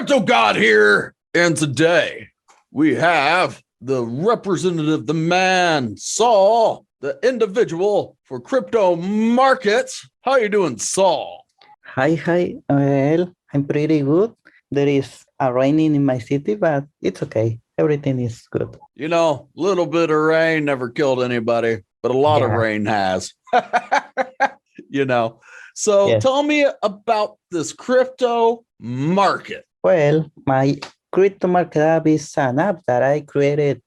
Crypto God here. And today we have the representative, the man, Saul, the individual for crypto markets. How you doing, Saul? Hi. Well, I'm pretty good. There is a raining in my city, but it's okay. Everything is good. You know, a little bit of rain never killed anybody, but a lot of rain has. So Yes. Tell me about this crypto market. Well, my crypto market app is an app that I created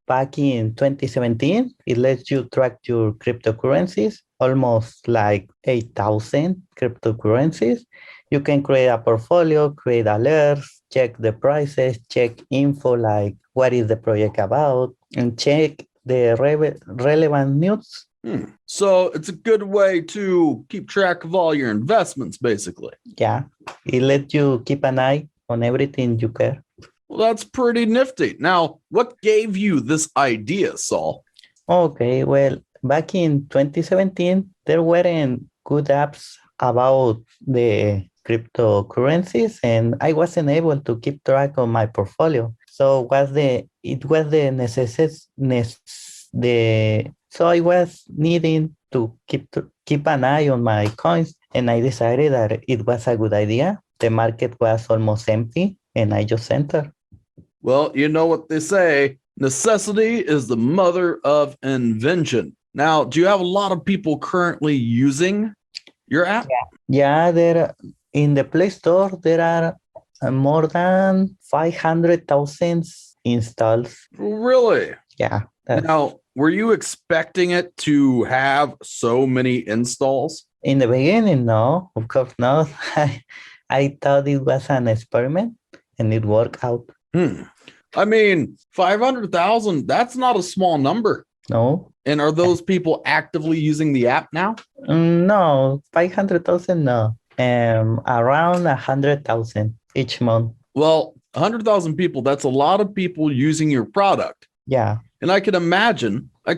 back in 2017. It lets you track your cryptocurrencies, almost like 8,000 cryptocurrencies. You can create a portfolio, create alerts, check the prices, check info like what is the project about, and check the relevant news. So it's a good way to keep track of all your investments, basically. Yeah, it lets you keep an eye on everything you care. Well, that's pretty nifty. Now, what gave you this idea, Saul? Okay, well, back in 2017, there weren't good apps about the cryptocurrencies, and I wasn't able to keep track of my portfolio. So so I was needing to keep an eye on my coins, and I decided that it was a good idea. The market was almost empty, and I just entered. Well, you know what they say, necessity is the mother of invention. Now, do you have a lot of people currently using your app? Yeah, in the Play Store, there are more than 500,000 installs. Really? Yeah. Now, were you expecting it to have so many installs? In the beginning, no, of course not. I thought it was an experiment and it worked out. I mean, 500,000, that's not a small number. No. And are those people actively using the app now? No, 500,000, no. Around 100,000 each month. Well, 100,000 people, that's a lot of people using your product. Yeah. And I can imagine that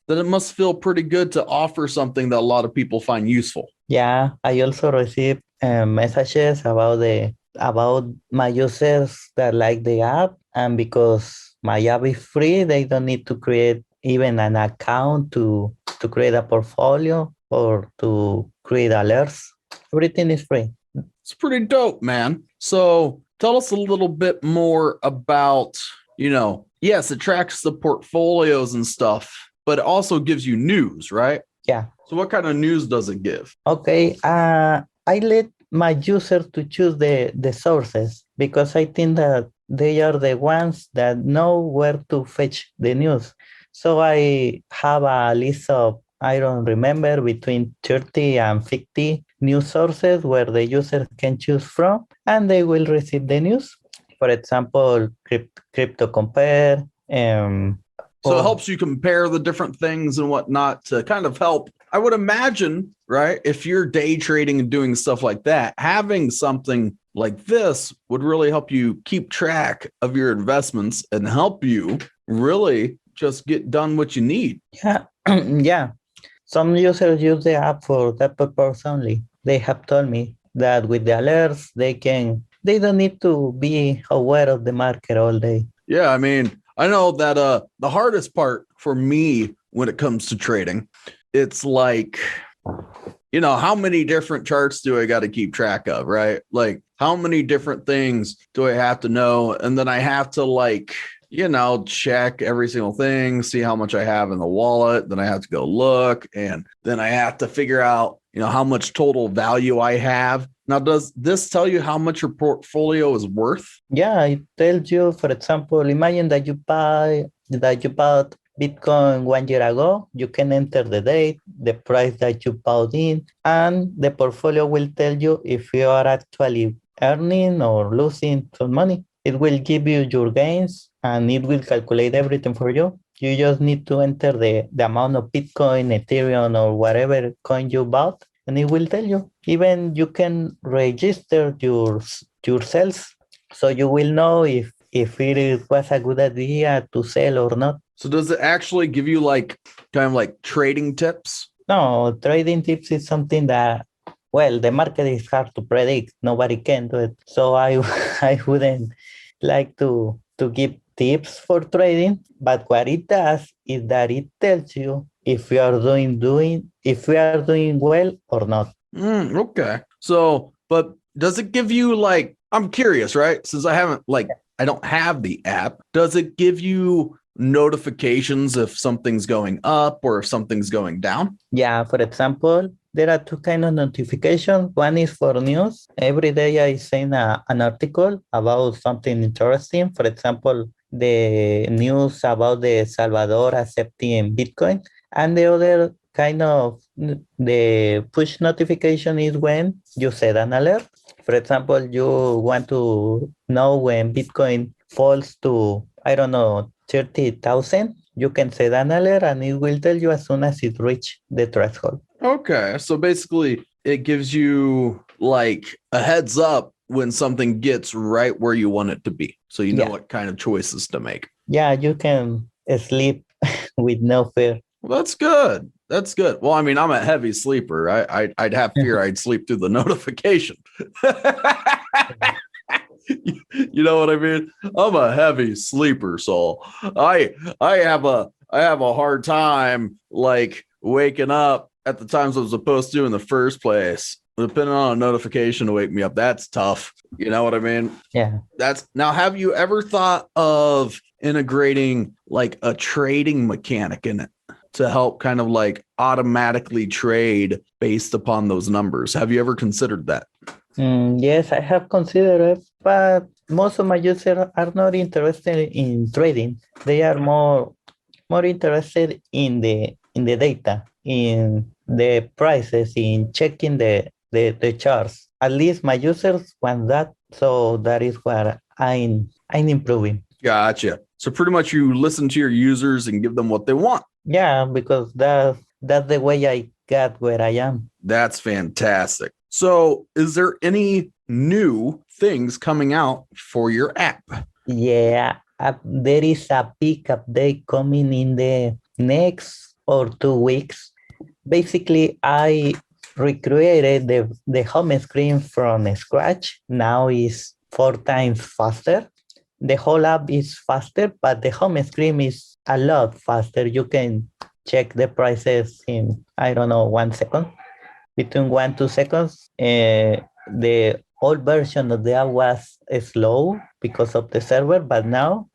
that it must feel pretty good to offer something that a lot of people find useful. Yeah, I also received messages about my users that like the app, and because my app is free, they don't need to create even an account to create a portfolio or to create alerts. Everything is free. It's pretty dope, man. So tell us a little bit more about, yes, it tracks the portfolios and stuff, but it also gives you news, right? Yeah. So what kind of news does it give? Okay. I let my users to choose the sources because I think that they are the ones that know where to fetch the news. So I have a list of, I don't remember, between 30 and 50 news sources where the user can choose from, and they will receive the news. For example, Crypto Compare. So it helps you compare the different things and whatnot to kind of help. I would imagine, right, if you're day trading and doing stuff like that, having something like this would really help you keep track of your investments and help you really just get done what you need. Yeah. Yeah. Some users use the app for that purpose only. They have told me that with the alerts, they don't need to be aware of the market all day. Yeah, I mean, I know that the hardest part for me when it comes to trading, it's like, how many different charts do I got to keep track of, right? Like, how many different things do I have to know? And then I have to check every single thing, see how much I have in the wallet. Then I have to go look, and then I have to figure out, how much total value I have. Now, does this tell you how much your portfolio is worth? Yeah, it tells you, for example, imagine that you bought Bitcoin 1 year ago. You can enter the date, the price that you bought in, and the portfolio will tell you if you are actually earning or losing some money. It will give you your gains and it will calculate everything for you. You just need to enter the amount of Bitcoin, Ethereum, or whatever coin you bought, and it will tell you. Even you can register your sales, so you will know if it was a good idea to sell or not. So does it actually give you kind of like trading tips? No, trading tips is something that well, the market is hard to predict. Nobody can do it. So I I wouldn't like to give tips for trading, but what it does is that it tells you if you are doing well or not. Okay. So, but does it give you like, I'm curious, right? Since I don't have the app, does it give you notifications if something's going up or if something's going down? Yeah, for example, there are two kind of notifications. One is for news. Every day I send an article about something interesting. For example, the news about the Salvador accepting Bitcoin. And the other kind of the push notification is when you set an alert. For example, you want to know when Bitcoin falls to, I don't know, 30,000. You can set an alert and it will tell you as soon as it reaches the threshold. Okay. So basically, it gives you like a heads up when something gets right where you want it to be. So you know what kind of choices to make. Yeah, you can sleep with no fear. Well, that's good. That's good. Well, I mean, I'm a heavy sleeper. I'd have fear I'd sleep through the notification. You know what I mean? I'm a heavy sleeper, Saul. I have a hard time like waking up at the times I was supposed to in the first place. Depending on a notification to wake me up, that's tough. You know what I mean? Yeah. Now, have you ever thought of integrating like a trading mechanic in it to help kind of like automatically trade based upon those numbers? Have you ever considered that? Yes, I have considered it, but most of my users are not interested in trading. They are more interested in the data, in the prices, in checking the charts. At least my users want that, so that is what I'm improving. Gotcha. So pretty much you listen to your users and give them what they want. Yeah, because that's the way I got where I am. That's fantastic. So is there any new things coming out for your app? Yeah, there is a big update coming in the next or 2 weeks. Basically, I recreated the home screen from scratch. Now is 4 times faster. The whole app is faster, but the home screen is a lot faster. You can check the prices in, I don't know, 1 second, between 1 2 seconds. The old version of the app was slow because of the server, but now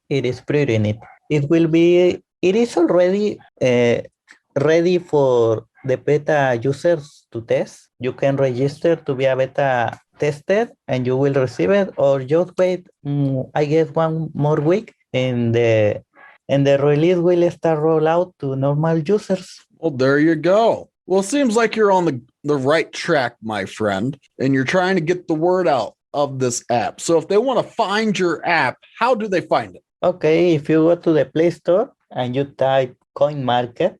it is pretty neat. It is already ready for the beta users to test. You can register to be a beta tested and you will receive it, or just wait, I guess, 1 more week and the release will start roll out to normal users. Well, there you go. Well, it seems like you're on the right track, my friend, and you're trying to get the word out of this app. So if they want to find your app, how do they find it? Okay, if you go to the Play Store and you type coin market,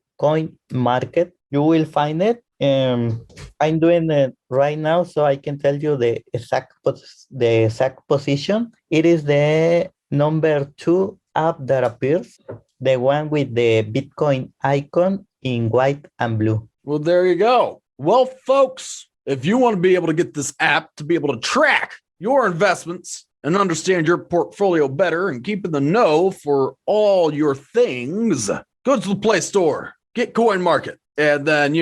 you will find it. I'm doing it right now, so I can tell you the exact position. It is the number 2 app that appears, the one with the Bitcoin icon in white and blue. Well, there you go. Well, folks, if you want to be able to get this app to be able to track your investments and understand your portfolio better and keep in the know for all your things, go to the Play Store, get Coin Market, and then,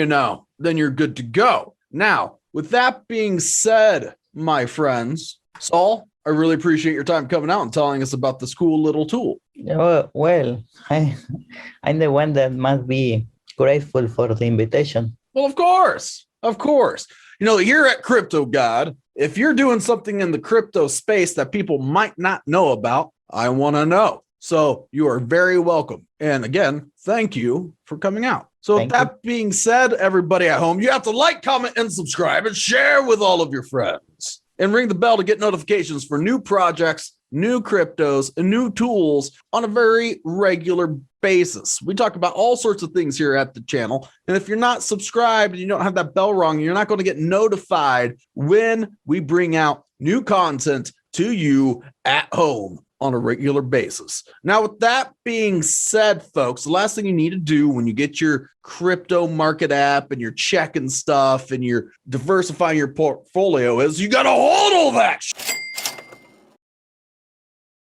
then you're good to go. Now, with that being said, my friends, Saul, I really appreciate your time coming out and telling us about this cool little tool. Well, I'm the one that must be grateful for the invitation. Well, of course. Here at Crypto God, if you're doing something in the crypto space that people might not know about, I want to know. So you are very welcome. And again, thank you for coming out. So with that being said, everybody at home, you have to like, comment, and subscribe and share with all of your friends. And ring the bell to get notifications for new projects, new cryptos, and new tools on a very regular basis. We talk about all sorts of things here at the channel. And if you're not subscribed and you don't have that bell rung, you're not going to get notified when we bring out new content to you at home. on a regular basis. Now, with that being said, folks, the last thing you need to do when you get your crypto market app and you're checking stuff and you're diversifying your portfolio is you got to hold all that